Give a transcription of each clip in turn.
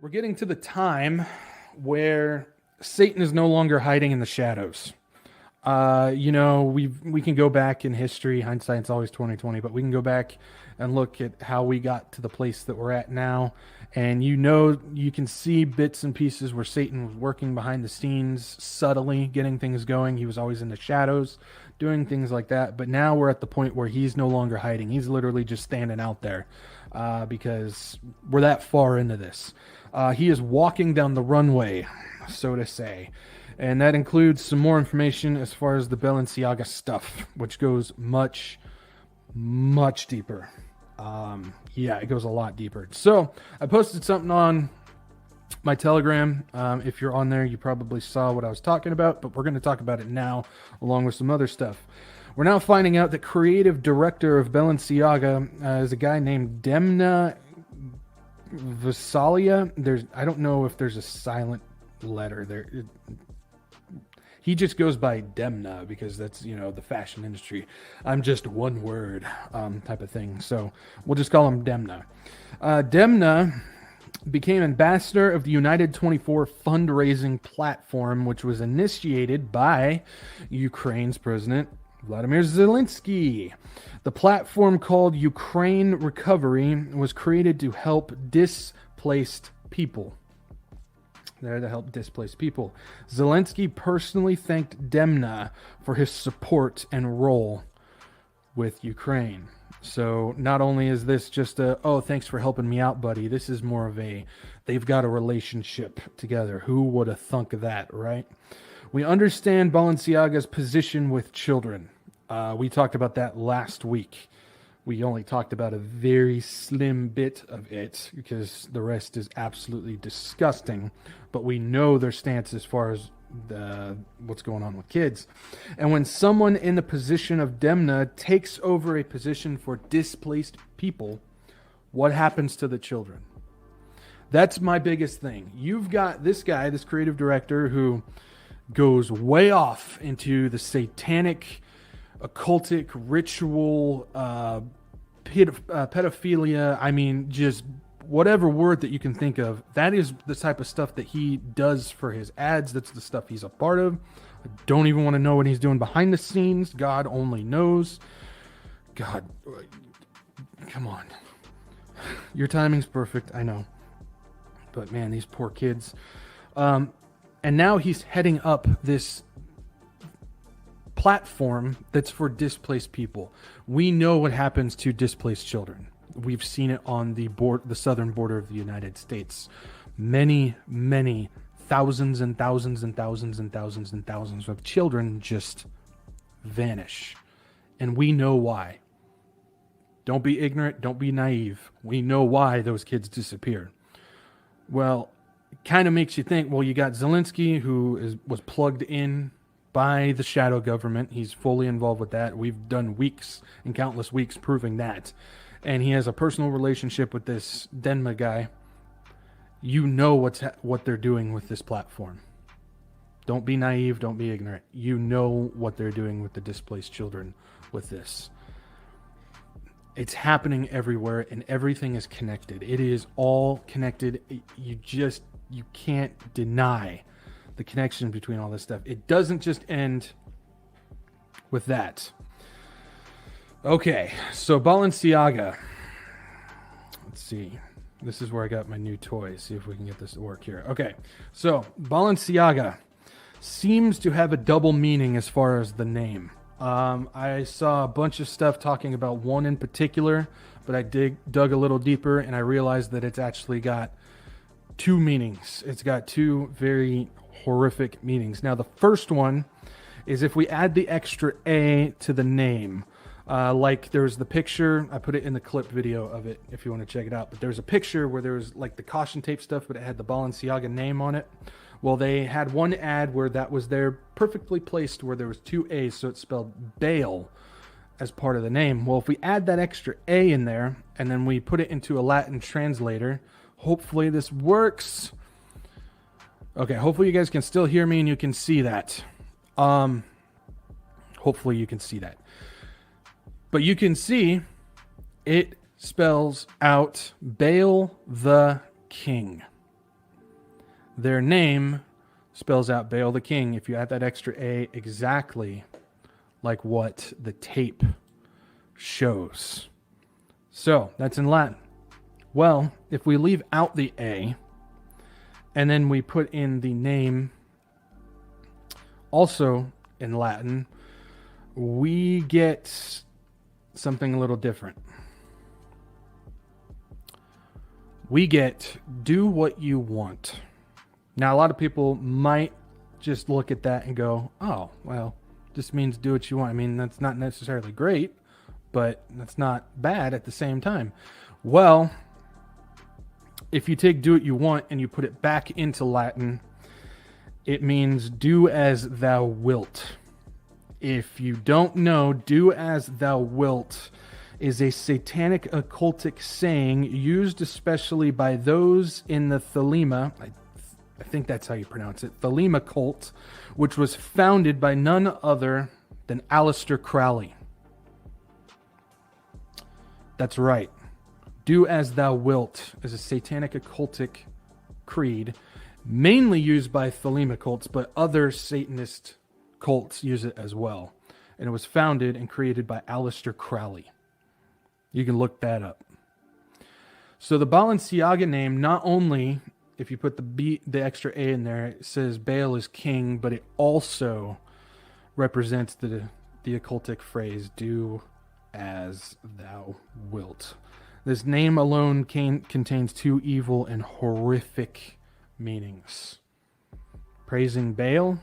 We're getting to the time where Satan is no longer hiding in the shadows. We can go back in history. Hindsight's always 2020, but we can go back and look at how we got to the place that we're at now. And you can see bits and pieces where Satan was working behind the scenes, subtly getting things going. He was always in the shadows, doing things like that. But now we're at the point where he's no longer hiding. He's literally just standing out there because we're that far into this. He is walking down the runway, so to say. And that includes some more information as far as the Balenciaga stuff, which goes much, much deeper. It goes a lot deeper. So I posted something on my Telegram. If you're on there, you probably saw what I was talking about, but we're going to talk about it now along with some other stuff. We're now finding out that creative director of Balenciaga is a guy named Demna Visalia. I don't know if there's a silent letter there. He just goes by Demna because that's, the fashion industry. I'm just one word type of thing. So we'll just call him Demna. Demna became ambassador of the United 24 fundraising platform, which was initiated by Ukraine's president, Vladimir Zelensky. The platform, called Ukraine Recovery, was created to help displaced people. There to help displaced people. Zelensky personally thanked Demna for his support and role with Ukraine. So not only is this just thanks for helping me out, buddy. This is more of they've got a relationship together. Who would have thunk of that, right? We understand Balenciaga's position with children. We talked about that last week. We only talked about a very slim bit of it because the rest is absolutely disgusting. But we know their stance as far as what's going on with kids. And when someone in the position of Demna takes over a position for displaced people, what happens to the children? That's my biggest thing. You've got this guy, this creative director, who goes way off into the satanic, occultic, ritual, pedophilia. I mean, just whatever word that you can think of. That is the type of stuff that he does for his ads. That's the stuff he's a part of. I don't even want to know what he's doing behind the scenes. God only knows. God, come on. Your timing's perfect, I know. But man, these poor kids. And now he's heading up this platform that's for displaced people. We know what happens to displaced children. We've seen it on the southern border of the United States. Many, many thousands and thousands and thousands and thousands and thousands of children just vanish. And we know why. Don't be ignorant. Don't be naive. We know why those kids disappear. Well, it kind of makes you think, well, you got Zelensky, who was plugged in by the shadow government. He's fully involved with that. We've done weeks and countless weeks proving that. And he has a personal relationship with this Demna guy. You know what they're doing with this platform. Don't be naive. Don't be ignorant. You know what they're doing with the displaced children with this. It's happening everywhere, and everything is connected. It is all connected. You can't deny the connection between all this stuff. It doesn't just end with that. Okay, so Balenciaga. Let's see. This is where I got my new toy. See if we can get this to work here. Okay, so Balenciaga seems to have a double meaning as far as the name. I saw a bunch of stuff talking about one in particular, but I dug a little deeper and I realized that it's actually got two meanings. It's got two very horrific meanings. Now, the first one is if we add the extra A to the name. Like there's the picture, I put it in the clip video of it if you want to check it out, but there's a picture where there was like the caution tape stuff, but it had the Balenciaga name on it. Well, they had one ad where that was there perfectly placed where there was two A's, so it spelled Baal as part of the name. Well, if we add that extra A in there and then we put it into a Latin translator, hopefully this works. Okay, hopefully you guys can still hear me and you can see that. Hopefully you can see that. But you can see it spells out Baal the King. their name spells out Baal the King. If you add that extra A, exactly like what the tape shows. So that's in Latin. Well, if we leave out the A and then we put in the name also in Latin, we get something a little different. We get do what you want. Now, a lot of people might just look at that and go, oh, well, this means do what you want. I mean, that's not necessarily great, but that's not bad at the same time. Well, if you take do what you want and you put it back into Latin, it means do as thou wilt. If you don't know, do as thou wilt is a satanic occultic saying used especially by those in the Thelema, I think that's how you pronounce it, Thelema cult, which was founded by none other than Aleister Crowley. That's right. Do as thou wilt is a satanic occultic creed, mainly used by Thelema cults, but other Satanist cults use it as well. And it was founded and created by Aleister Crowley. You can look that up. So the Balenciaga name, not only, if you put the extra A in there, it says Baal is king, but it also represents the occultic phrase, do as thou wilt. This name alone contains two evil and horrific meanings. Praising Baal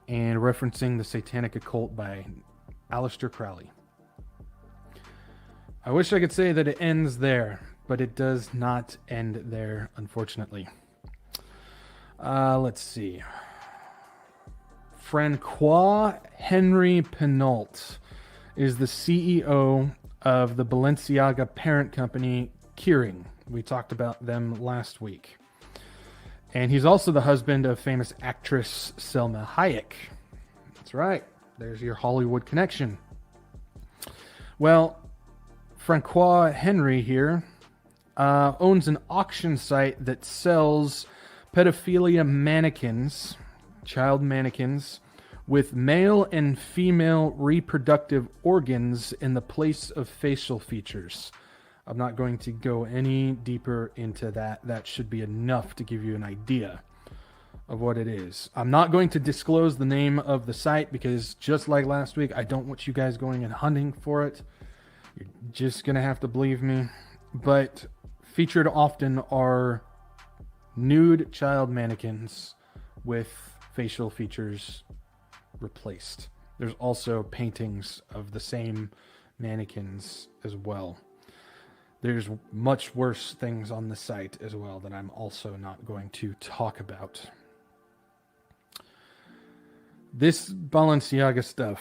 and referencing the satanic occult by Aleister Crowley. I wish I could say that it ends there, but it does not end there, unfortunately. Let's see. Francois Henry Penault is the CEO of the Balenciaga parent company, Kering. We talked about them last week. And he's also the husband of famous actress Selma Hayek. That's right. There's your Hollywood connection. Well, Francois Henry here owns an auction site that sells pedophilia mannequins, child mannequins, with male and female reproductive organs in the place of facial features. I'm not going to go any deeper into that. That should be enough to give you an idea of what it is. I'm not going to disclose the name of the site because just like last week, I don't want you guys going and hunting for it. You're just going to have to believe me. But featured often are nude child mannequins with facial features replaced. There's also paintings of the same mannequins as well. There's much worse things on the site as well that I'm also not going to talk about. This Balenciaga stuff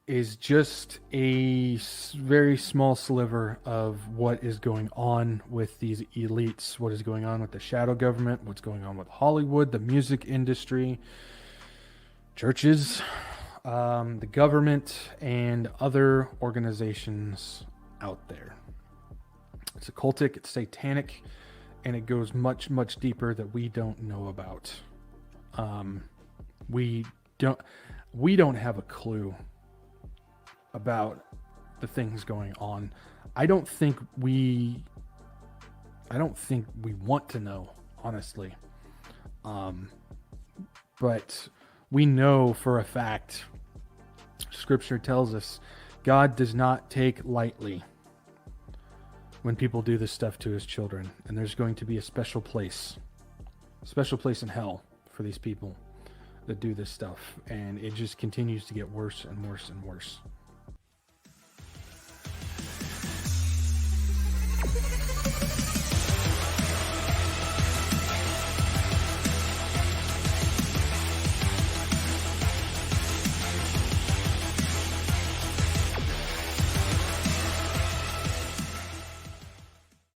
is just a very small sliver of what is going on with these elites, what is going on with the shadow government, what's going on with Hollywood, the music industry, churches, the government, and other organizations out there. It's occultic, it's satanic, and it goes much, much deeper that we don't know about. We don't have a clue about the things going on. I don't think we want to know, honestly. But we know for a fact, Scripture tells us, God does not take lightly when people do this stuff to his children. And there's going to be a special place in hell for these people that do this stuff. And it just continues to get worse and worse and worse.